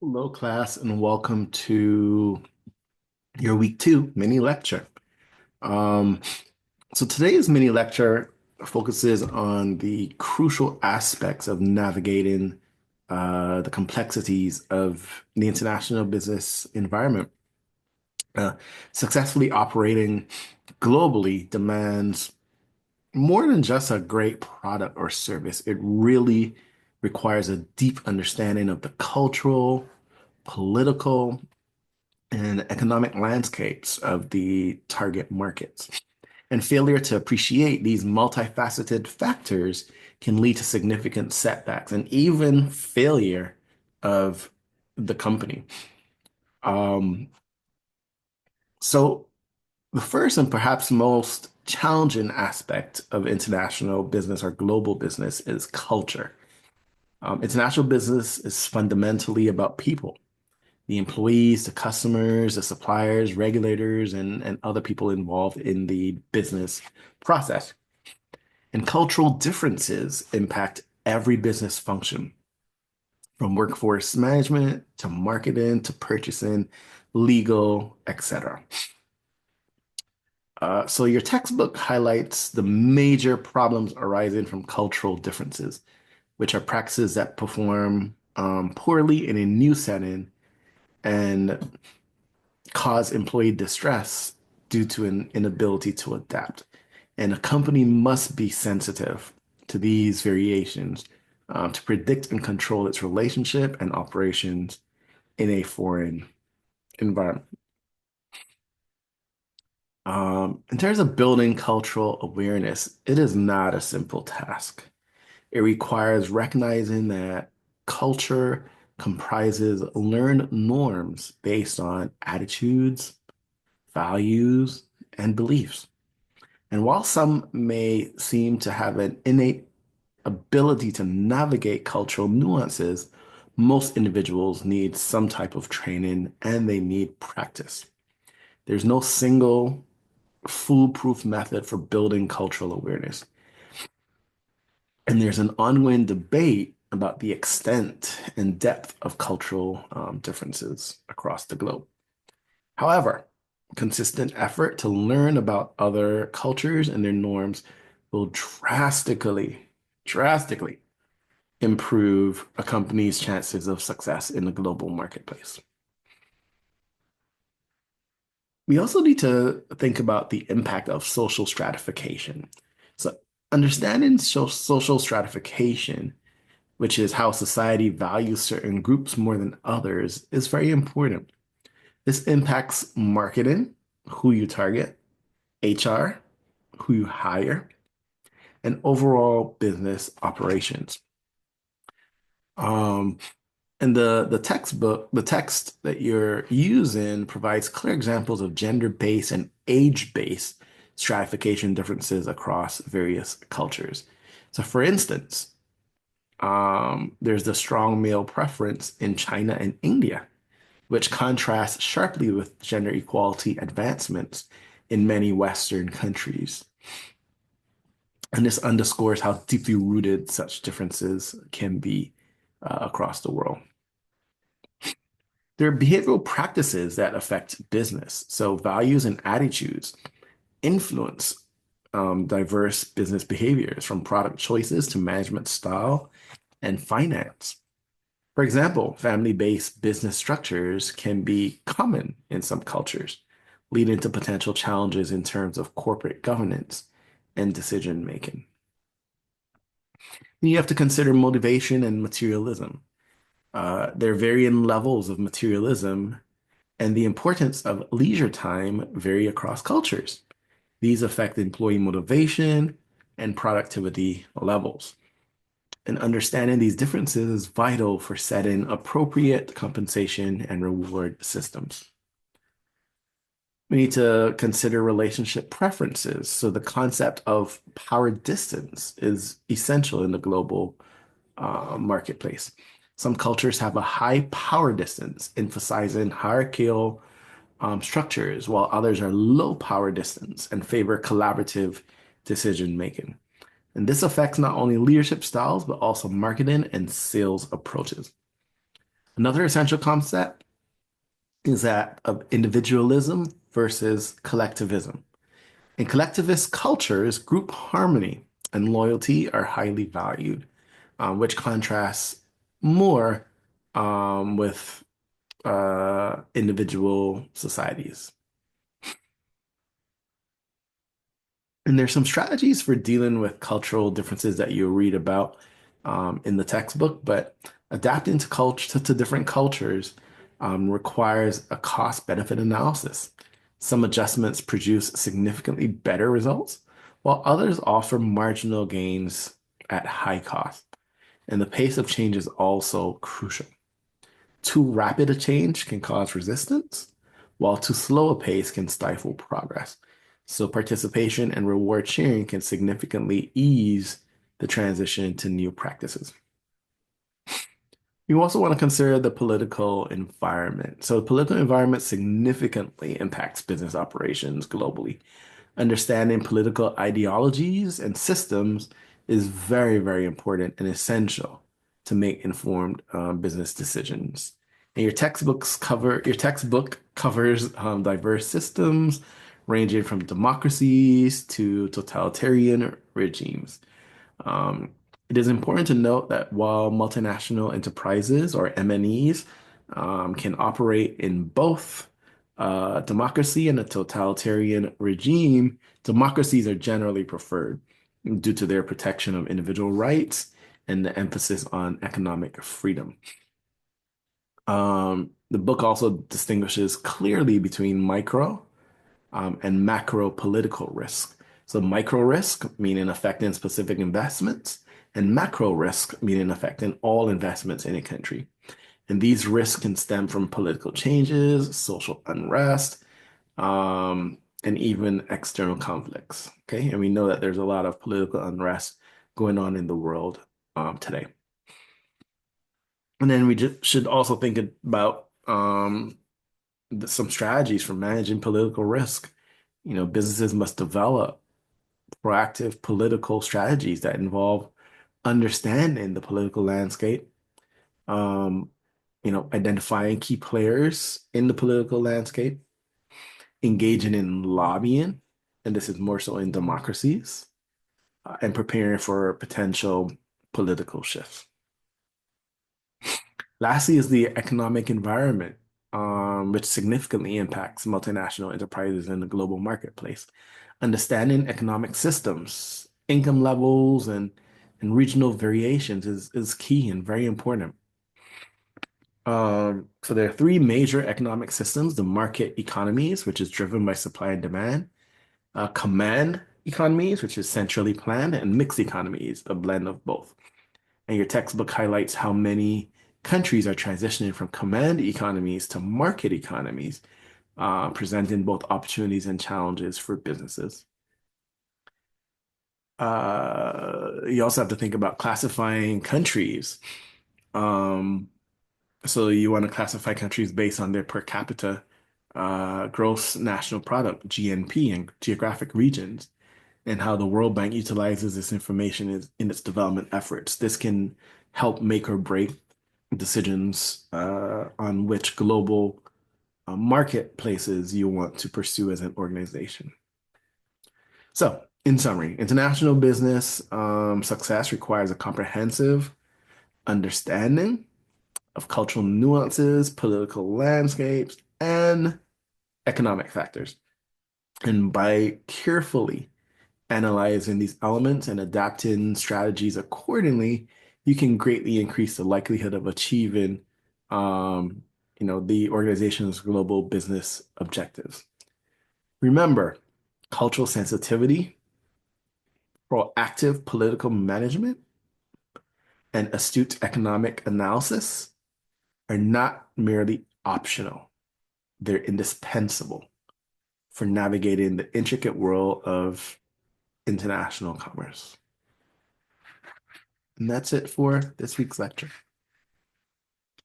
Hello, class, and welcome to your week two mini lecture. Um, so today's mini lecture focuses on the crucial aspects of navigating the complexities of the international business environment. Uh, Successfully operating globally demands more than just a great product or service. It really requires a deep understanding of the cultural, political, and economic landscapes of the target markets. And failure to appreciate these multifaceted factors can lead to significant setbacks and even failure of the company. Um, so, the first and perhaps most challenging aspect of international business or global business is culture. International business is fundamentally about people, the employees, the customers, the suppliers, regulators, and other people involved in the business process. And cultural differences impact every business function, from workforce management to marketing to purchasing, legal, etc. So your textbook highlights the major problems arising from cultural differences, which are practices that perform poorly in a new setting and cause employee distress due to an inability to adapt. And a company must be sensitive to these variations to predict and control its relationship and operations in a foreign environment. In terms of building cultural awareness, it is not a simple task. It requires recognizing that culture comprises learned norms based on attitudes, values, and beliefs. And while some may seem to have an innate ability to navigate cultural nuances, most individuals need some type of training and they need practice. There's no single foolproof method for building cultural awareness. And there's an ongoing debate about the extent and depth of cultural differences across the globe. However, consistent effort to learn about other cultures and their norms will drastically improve a company's chances of success in the global marketplace. We also need to think about the impact of social stratification. So, understanding social stratification, which is how society values certain groups more than others, is very important. This impacts marketing, who you target, HR, who you hire, and overall business operations. Um, and the text that you're using provides clear examples of gender-based and age-based stratification differences across various cultures. So, for instance, there's the strong male preference in China and India, which contrasts sharply with gender equality advancements in many Western countries. And this underscores how deeply rooted such differences can be across the world. There are behavioral practices that affect business. So, values and attitudes influence diverse business behaviors, from product choices to management style and finance. For example, family-based business structures can be common in some cultures, leading to potential challenges in terms of corporate governance and decision making. You have to consider motivation and materialism. There are varying levels of materialism, and the importance of leisure time vary across cultures. These affect employee motivation and productivity levels. And understanding these differences is vital for setting appropriate compensation and reward systems. We need to consider relationship preferences. So the concept of power distance is essential in the global marketplace. Some cultures have a high power distance, emphasizing hierarchical structures, while others are low power distance and favor collaborative decision making. And this affects not only leadership styles, but also marketing and sales approaches. Another essential concept is that of individualism versus collectivism. In collectivist cultures, group harmony and loyalty are highly valued, which contrasts more with individual societies. And there's some strategies for dealing with cultural differences that you read about in the textbook, but adapting to culture to different cultures requires a cost-benefit analysis. Some adjustments produce significantly better results, while others offer marginal gains at high cost. And the pace of change is also crucial. Too rapid a change can cause resistance, while too slow a pace can stifle progress. So participation and reward sharing can significantly ease the transition to new practices. You also want to consider the political environment. So the political environment significantly impacts business operations globally. Understanding political ideologies and systems is very, very important and essential to make informed business decisions. And your textbook covers diverse systems ranging from democracies to totalitarian regimes. Um, it is important to note that while multinational enterprises or MNEs can operate in both democracy and a totalitarian regime, democracies are generally preferred due to their protection of individual rights and the emphasis on economic freedom. The book also distinguishes clearly between micro and macro political risk. So micro risk meaning affecting specific investments, and macro risk meaning affecting all investments in a country. And these risks can stem from political changes, social unrest, and even external conflicts. Okay, and we know that there's a lot of political unrest going on in the world today. And then we just should also think about some strategies for managing political risk. Businesses must develop proactive political strategies that involve understanding the political landscape, um, identifying key players in the political landscape, engaging in lobbying, and this is more so in democracies, and preparing for potential political shifts. Lastly, is the economic environment, which significantly impacts multinational enterprises in the global marketplace. Understanding economic systems, income levels, and regional variations is key and very important. So there are three major economic systems: the market economies, which is driven by supply and demand, command economies, which is centrally planned, and mixed economies, a blend of both. And your textbook highlights how many countries are transitioning from command economies to market economies, presenting both opportunities and challenges for businesses. You also have to think about classifying countries. Um, so you want to classify countries based on their per capita gross national product, GNP, and geographic regions, and how the World Bank utilizes this information in its development efforts. This can help make or break decisions on which global marketplaces you want to pursue as an organization. So, in summary, international business success requires a comprehensive understanding of cultural nuances, political landscapes, and economic factors. And by carefully analyzing these elements and adapting strategies accordingly, you can greatly increase the likelihood of achieving, um, the organization's global business objectives. Remember, cultural sensitivity, proactive political management, and astute economic analysis are not merely optional. They're indispensable for navigating the intricate world of international commerce. And that's it for this week's lecture.